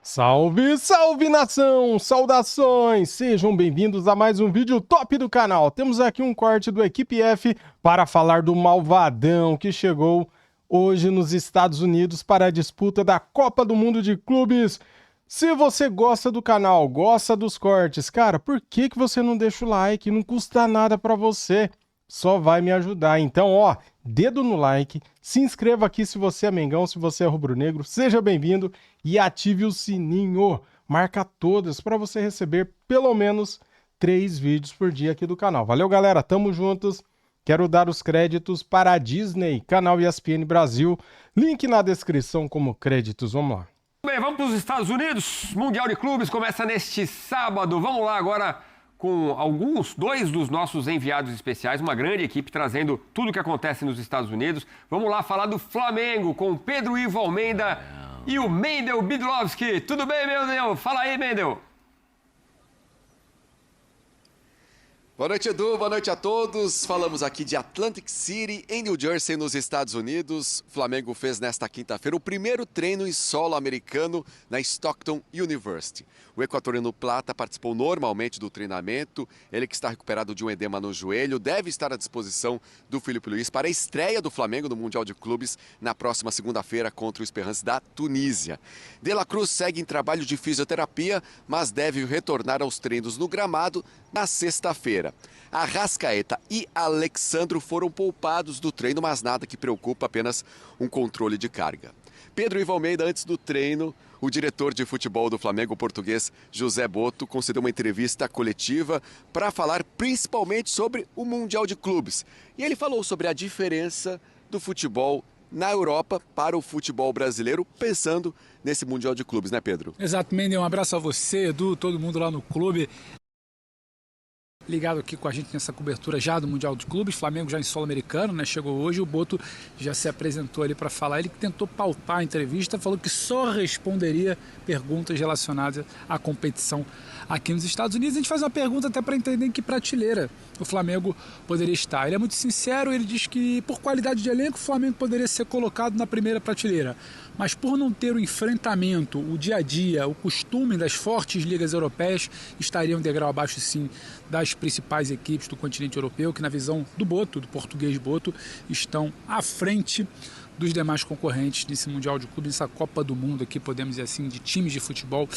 Salve, salve nação! Saudações! Sejam bem-vindos a mais um vídeo top do canal. Temos aqui um corte do Equipe F para falar do Malvadão que chegou hoje nos Estados Unidos para a disputa da Copa do Mundo de Clubes. Se você gosta do canal, gosta dos cortes, cara, por que você não deixa o like? Não custa nada para você, só vai me ajudar. Então, ó, dedo no like, se inscreva aqui se você é mengão, se você é rubro-negro, seja bem-vindo e ative o sininho. Marca todas para você receber pelo menos 3 vídeos por dia aqui do canal. Valeu, galera, tamo juntos. Quero dar os créditos para a Disney, canal ESPN Brasil, link na descrição como créditos, vamos lá. Bem, vamos para os Estados Unidos. Mundial de Clubes começa neste sábado. Vamos lá agora com dois dos nossos enviados especiais, uma grande equipe trazendo tudo o que acontece nos Estados Unidos. Vamos lá falar do Flamengo com o Pedro Ivo Almeida e o Mendel Bidlovski. Tudo bem, Mendel? Fala aí, Mendel. Boa noite, Edu. Boa noite a todos. Falamos aqui de Atlantic City, em New Jersey, nos Estados Unidos. O Flamengo fez nesta quinta-feira o primeiro treino em solo americano na Stockton University. O equatoriano Plata participou normalmente do treinamento. Ele que está recuperado de um edema no joelho, deve estar à disposição do Filipe Luís para a estreia do Flamengo no Mundial de Clubes na próxima segunda-feira contra o Esperance da Tunísia. De La Cruz segue em trabalho de fisioterapia, mas deve retornar aos treinos no gramado na sexta-feira. Arrascaeta e Alexandro foram poupados do treino, mas nada que preocupa, apenas um controle de carga. Pedro Ivo Almeida, antes do treino, o diretor de futebol do Flamengo, o português José Boto, concedeu uma entrevista coletiva para falar principalmente sobre o Mundial de Clubes. E ele falou sobre a diferença do futebol na Europa para o futebol brasileiro, pensando nesse Mundial de Clubes, né, Pedro? Exato, Mendel, um abraço a você, Edu, todo mundo lá no clube. Ligado aqui com a gente nessa cobertura já do Mundial de Clubes, Flamengo já em solo americano, né? Chegou hoje, o Boto já se apresentou ali para falar. Ele que tentou pautar a entrevista, falou que só responderia perguntas relacionadas à competição aqui nos Estados Unidos. A gente faz uma pergunta até para entender em que prateleira o Flamengo poderia estar. Ele é muito sincero, ele diz que por qualidade de elenco o Flamengo poderia ser colocado na primeira prateleira, mas por não ter o enfrentamento, o dia a dia, o costume das fortes ligas europeias, estaria um degrau abaixo sim das principais equipes do continente europeu, que na visão do Boto, do português Boto, estão à frente dos demais concorrentes nesse Mundial de Clubes, nessa Copa do Mundo aqui, podemos dizer assim, de times de futebol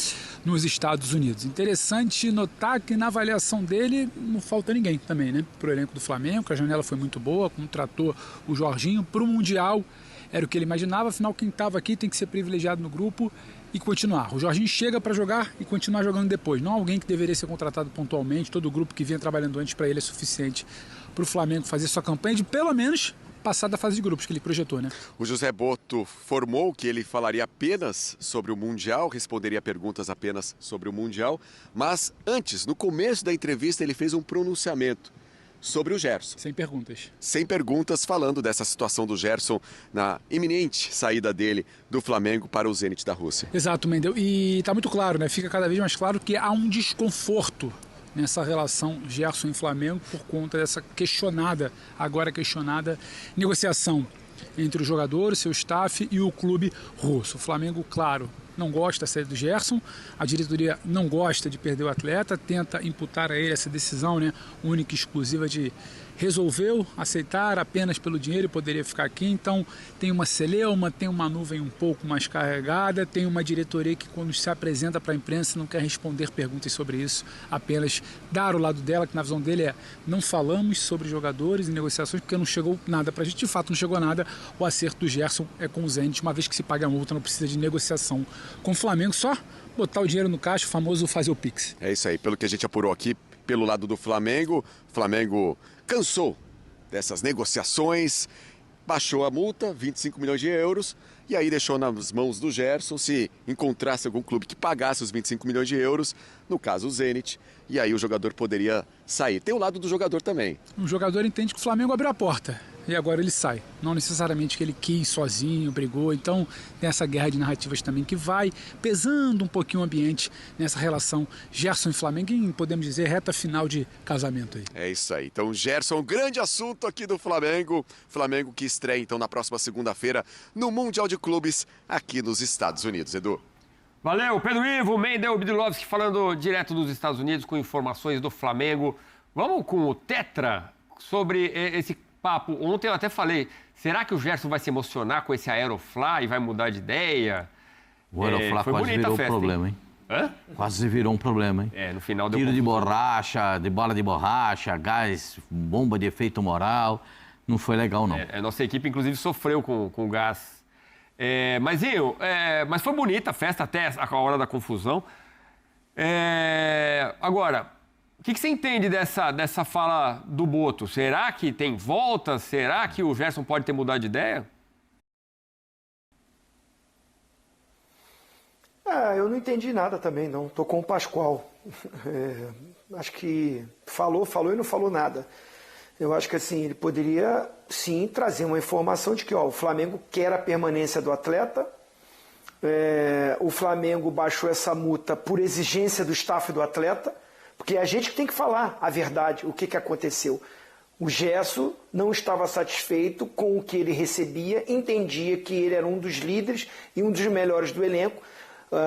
nos Estados Unidos. Interessante notar que na avaliação dele não falta ninguém também, né? Para o elenco do Flamengo, a janela foi muito boa, contratou o Jorginho para o Mundial, era o que ele imaginava, afinal quem estava aqui tem que ser privilegiado no grupo e continuar. O Jorginho chega para jogar e continuar jogando depois. Não alguém que deveria ser contratado pontualmente, todo o grupo que vinha trabalhando antes para ele é suficiente para o Flamengo fazer sua campanha de pelo menos passar da fase de grupos que ele projetou, né? O José Boto formou que ele falaria apenas sobre o Mundial, responderia perguntas apenas sobre o Mundial, mas antes, no começo da entrevista, ele fez um pronunciamento sobre o Gerson. Sem perguntas. Sem perguntas, falando dessa situação do Gerson na iminente saída dele do Flamengo para o Zenit da Rússia. Exato, Mendel. E tá muito claro, né? Fica cada vez mais claro que há um desconforto nessa relação Gerson e Flamengo por conta dessa agora questionada, negociação entre o jogador, seu staff e o clube russo. O Flamengo, claro, não gosta da saída do Gerson, a diretoria não gosta de perder o atleta, tenta imputar a ele essa decisão, né, única e exclusiva de resolveu aceitar apenas pelo dinheiro e poderia ficar aqui. Então tem uma celeuma, tem uma nuvem um pouco mais carregada, tem uma diretoria que quando se apresenta para a imprensa não quer responder perguntas sobre isso, apenas dar o lado dela, que na visão dele é não falamos sobre jogadores e negociações porque não chegou nada para a gente, de fato não chegou nada. O acerto do Gerson é com o Zenit, uma vez que se paga a multa, não precisa de negociação com o Flamengo, só botar o dinheiro no caixa, o famoso fazer o Pix. É isso aí, pelo que a gente apurou aqui, pelo lado do Flamengo, o Flamengo cansou dessas negociações, baixou a multa, 25 milhões de euros, e aí deixou nas mãos do Gerson, se encontrasse algum clube que pagasse os 25 milhões de euros, no caso o Zenit, e aí o jogador poderia sair. Tem o lado do jogador também. O jogador entende que o Flamengo abriu a porta e agora ele sai. Não necessariamente que ele quis sozinho, brigou. Então tem essa guerra de narrativas também que vai pesando um pouquinho o ambiente nessa relação Gerson e Flamengo em, podemos dizer, reta final de casamento aí. É isso aí. Então Gerson, grande assunto aqui do Flamengo. Flamengo que estreia então na próxima segunda-feira no Mundial de Clubes aqui nos Estados Unidos. Edu. Valeu, Pedro Ivo, Mendel Bidlovski falando direto dos Estados Unidos com informações do Flamengo. Vamos com o Tetra sobre esse papo. Ontem eu até falei, será que o Gerson vai se emocionar com esse Aerofly e vai mudar de ideia? O Aerofly foi quase virou um problema, hein? Hã? Quase virou um problema, hein? No final deu Tiro de confusão. borracha, de bala de borracha, gás, bomba de efeito moral. Não foi legal, não. A nossa equipe, inclusive, sofreu com o gás. Mas foi bonita a festa até a hora da confusão. Agora, o que você entende dessa fala do Boto? Será que tem volta? Será que o Gerson pode ter mudado de ideia? Eu não entendi nada também, não. Tô com o Pascoal. Acho que falou e não falou nada. Eu acho que assim, ele poderia, sim, trazer uma informação de que o Flamengo quer a permanência do atleta, o Flamengo baixou essa multa por exigência do staff do atleta, porque é a gente que tem que falar a verdade, o que aconteceu. O Gerson não estava satisfeito com o que ele recebia, entendia que ele era um dos líderes e um dos melhores do elenco.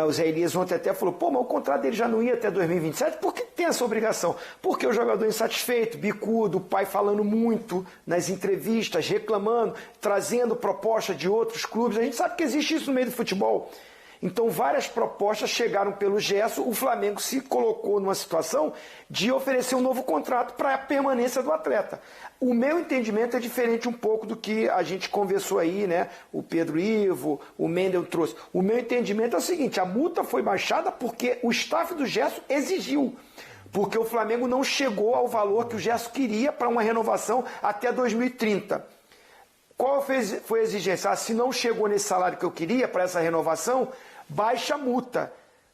O Zé Elias ontem até falou, mas o contrato dele já não ia até 2027, por que tem essa obrigação? Porque o jogador insatisfeito, bicudo, o pai falando muito nas entrevistas, reclamando, trazendo proposta de outros clubes, a gente sabe que existe isso no meio do futebol. Então várias propostas chegaram pelo Gerson, o Flamengo se colocou numa situação de oferecer um novo contrato para a permanência do atleta. O meu entendimento é diferente um pouco do que a gente conversou aí, né? O Pedro Ivo, o Mendel trouxe. O meu entendimento é o seguinte, a multa foi baixada porque o staff do Gerson exigiu. Porque o Flamengo não chegou ao valor que o Gerson queria para uma renovação até 2030. Qual foi a exigência? Se não chegou nesse salário que eu queria para essa renovação, baixa a multa.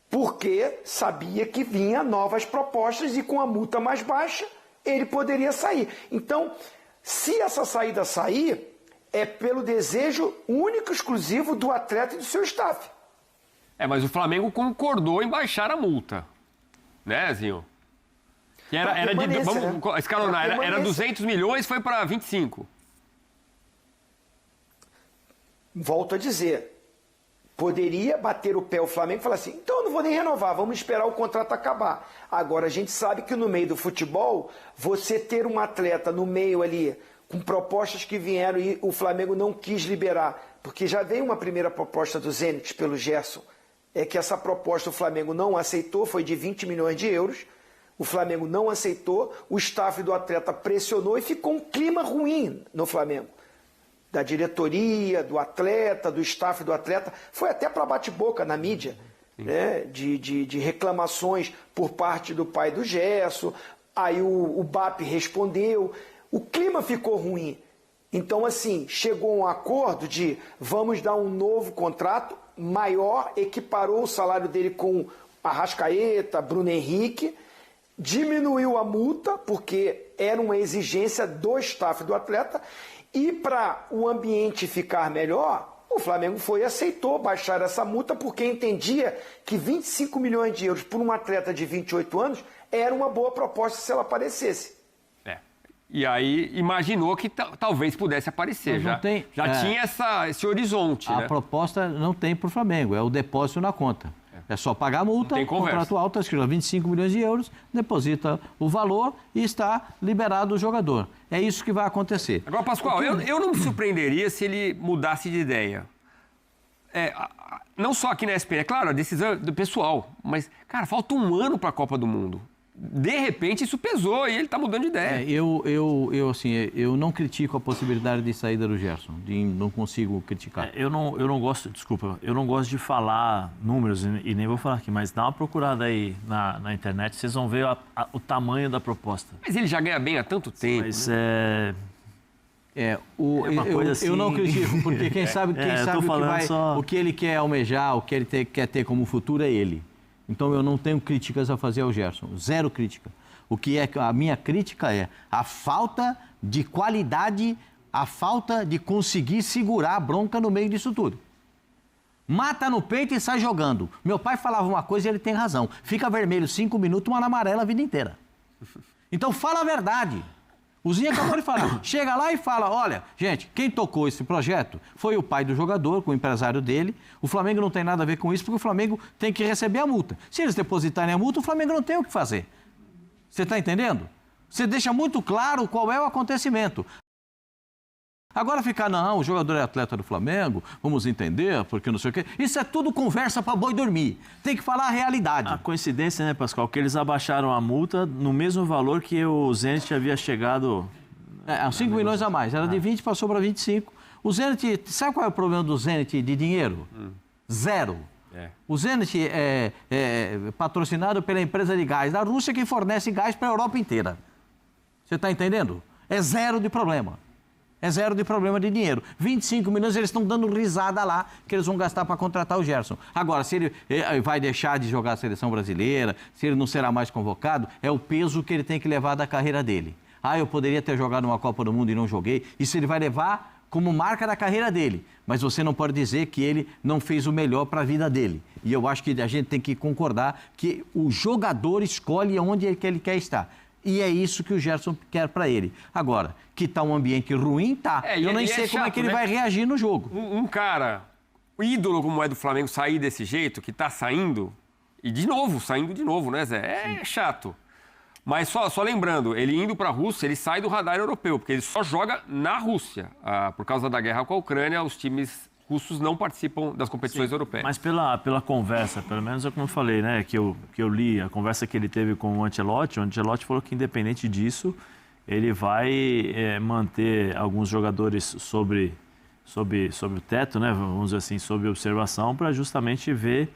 Porque sabia que vinha novas propostas e com a multa mais baixa, ele poderia sair. Então, se essa saída sair, é pelo desejo único e exclusivo do atleta e do seu staff. Mas o Flamengo concordou em baixar a multa. Né, Zinho? Que era de... Vamos escalonar. Era 200 milhões, foi para 25. Volto a dizer, poderia bater o pé o Flamengo e falar assim, então eu não vou nem renovar, vamos esperar o contrato acabar. Agora, a gente sabe que no meio do futebol, você ter um atleta no meio ali, com propostas que vieram e o Flamengo não quis liberar, porque já veio uma primeira proposta do Zenit pelo Gerson, é que essa proposta o Flamengo não aceitou, foi de 20 milhões de euros, o Flamengo não aceitou, o staff do atleta pressionou e ficou um clima ruim no Flamengo. Da diretoria, do atleta, do staff do atleta, foi até para bate-boca na mídia, né? de reclamações por parte do pai do Gerson, aí o BAP respondeu, o clima ficou ruim. Então, assim, chegou um acordo de vamos dar um novo contrato maior, equiparou o salário dele com Arrascaeta, Bruno Henrique, diminuiu a multa, porque era uma exigência do staff do atleta, e para o ambiente ficar melhor, o Flamengo foi e aceitou baixar essa multa porque entendia que 25 milhões de euros por um atleta de 28 anos era uma boa proposta se ela aparecesse. E aí imaginou que talvez pudesse aparecer. Já tinha esse horizonte. A proposta não tem para o Flamengo, é o depósito na conta. É só pagar a multa, contrato alto, está escrito 25 milhões de euros, deposita o valor e está liberado o jogador. É isso que vai acontecer. Agora, Pascoal, eu não me surpreenderia se ele mudasse de ideia. Não só aqui na ESPN, é claro, a decisão é do pessoal, mas, cara, falta um ano para a Copa do Mundo. De repente, isso pesou e ele está mudando de ideia. Eu não critico a possibilidade de saída do Gerson, não consigo criticar. Eu não gosto de falar números e nem vou falar aqui, mas dá uma procurada aí na internet, vocês vão ver o tamanho da proposta. Mas ele já ganha bem há tanto tempo. Mas eu não critico, porque quem sabe o que ele quer almejar, o que ele quer ter como futuro é ele. Então eu não tenho críticas a fazer ao Gerson, zero crítica. A minha crítica é a falta de qualidade, a falta de conseguir segurar a bronca no meio disso tudo. Mata no peito e sai jogando. Meu pai falava uma coisa e ele tem razão. Fica vermelho 5 minutos, uma amarela a vida inteira. Então fala a verdade. O Zinho acabou de falar. Chega lá e fala, olha, gente, quem tocou esse projeto foi o pai do jogador, com o empresário dele. O Flamengo não tem nada a ver com isso, porque o Flamengo tem que receber a multa. Se eles depositarem a multa, o Flamengo não tem o que fazer. Você está entendendo? Você deixa muito claro qual é o acontecimento. Agora ficar, não, o jogador é atleta do Flamengo, vamos entender, porque não sei o quê. Isso é tudo conversa para boi dormir. Tem que falar a realidade. A coincidência, né, Pascoal, que eles abaixaram a multa no mesmo valor que o Zenit havia chegado... 5 milhões a mais. Era de 20, passou para 25. O Zenit, sabe qual é o problema do Zenit de dinheiro? Zero. O Zenit é patrocinado pela empresa de gás da Rússia que fornece gás para a Europa inteira. Você está entendendo? É zero de problema. É zero de problema de dinheiro. 25 milhões eles estão dando risada lá que eles vão gastar para contratar o Gerson. Agora, se ele vai deixar de jogar a seleção brasileira, se ele não será mais convocado, é o peso que ele tem que levar da carreira dele. Eu poderia ter jogado uma Copa do Mundo e não joguei. Isso ele vai levar como marca da carreira dele. Mas você não pode dizer que ele não fez o melhor para a vida dele. E eu acho que a gente tem que concordar que o jogador escolhe onde ele quer estar. E é isso que o Gerson quer para ele. Agora, que tá um ambiente ruim, tá. Eu nem sei como é que ele vai reagir no jogo. Um cara, o ídolo como é do Flamengo, sair desse jeito, que tá saindo, e de novo, saindo de novo, né, Zé? É chato. Mas só lembrando, ele indo para a Rússia, ele sai do radar europeu, porque ele só joga na Rússia. Por causa da guerra com a Ucrânia, os times russos não participam das competições europeias. Mas pela conversa, pelo menos é como eu falei, né, que eu li, a conversa que ele teve com o Ancelotti falou que independente disso, ele vai manter alguns jogadores sobre o teto, né, vamos dizer assim, sob observação, para justamente ver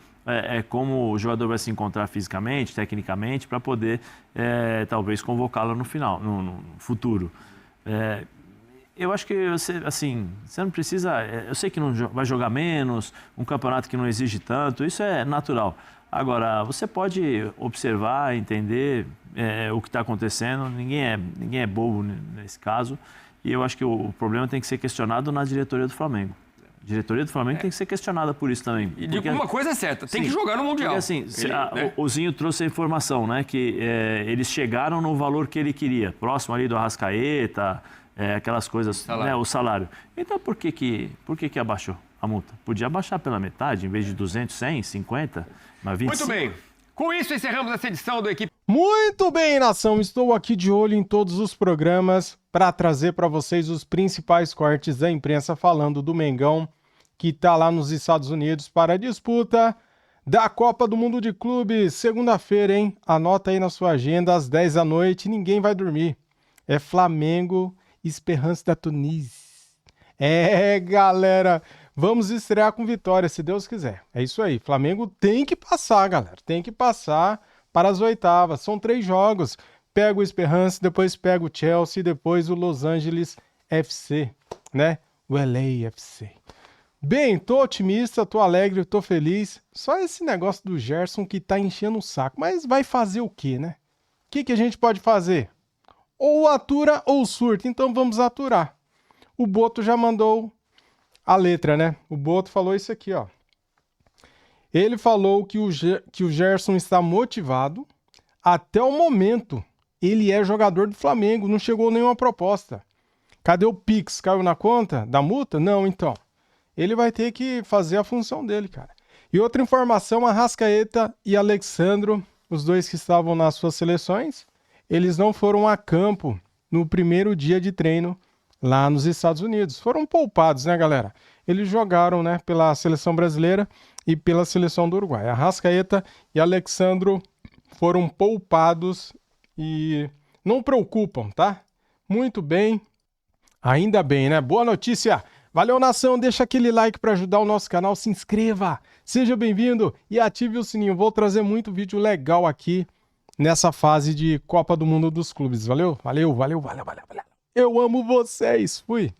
como o jogador vai se encontrar fisicamente, tecnicamente, para poder talvez convocá-lo no final, no futuro. Eu acho que você não precisa... Eu sei que não vai jogar menos, um campeonato que não exige tanto, isso é natural. Agora, você pode observar, entender o que está acontecendo, ninguém é bobo nesse caso, e eu acho que o problema tem que ser questionado na diretoria do Flamengo. A diretoria do Flamengo tem que ser questionada por isso também. E digo uma coisa é certa, tem que jogar no Mundial. Porque o Zinho trouxe a informação, né, que eles chegaram no valor que ele queria, próximo ali do Arrascaeta... aquelas coisas, né, o salário. Então, por que abaixou a multa? Podia abaixar pela metade, em vez de 200, 100, 50, mas 25. Muito bem. Com isso, encerramos essa edição do Equipe... Muito bem, nação. Estou aqui de olho em todos os programas para trazer para vocês os principais cortes da imprensa falando do Mengão, que está lá nos Estados Unidos para a disputa da Copa do Mundo de Clubes. Segunda-feira, hein? Anota aí na sua agenda, às 10 da noite. Ninguém vai dormir. É Flamengo... Esperança da Tunísia. Galera, vamos estrear com vitória, se Deus quiser. É isso aí, Flamengo tem que passar, galera. Tem que passar para as oitavas. São 3 jogos. Pega o Esperança, depois pega o Chelsea, depois o Los Angeles FC, né? O LAFC. Bem, tô otimista, tô alegre, tô feliz. Só esse negócio do Gerson que tá enchendo o saco. Mas vai fazer o quê, né? O que a gente pode fazer? Ou atura ou surta, então vamos aturar. O Boto já mandou a letra, né? O Boto falou isso aqui, ó. Ele falou que o Gerson está motivado. Até o momento, ele é jogador do Flamengo, não chegou nenhuma proposta. Cadê o Pix? Caiu na conta da multa? Não, então. Ele vai ter que fazer a função dele, cara. E outra informação, Arrascaeta e Alexandro, os dois que estavam nas suas seleções, eles não foram a campo no primeiro dia de treino lá nos Estados Unidos. Foram poupados, né, galera? Eles jogaram, né, pela seleção brasileira e pela seleção do Uruguai. Arrascaeta e Alexandro foram poupados e não preocupam, tá? Muito bem. Ainda bem, né? Boa notícia. Valeu, nação. Deixa aquele like para ajudar o nosso canal. Se inscreva. Seja bem-vindo e ative o sininho. Vou trazer muito vídeo legal aqui nessa fase de Copa do Mundo dos Clubes. Valeu? Valeu. Eu amo vocês. Fui.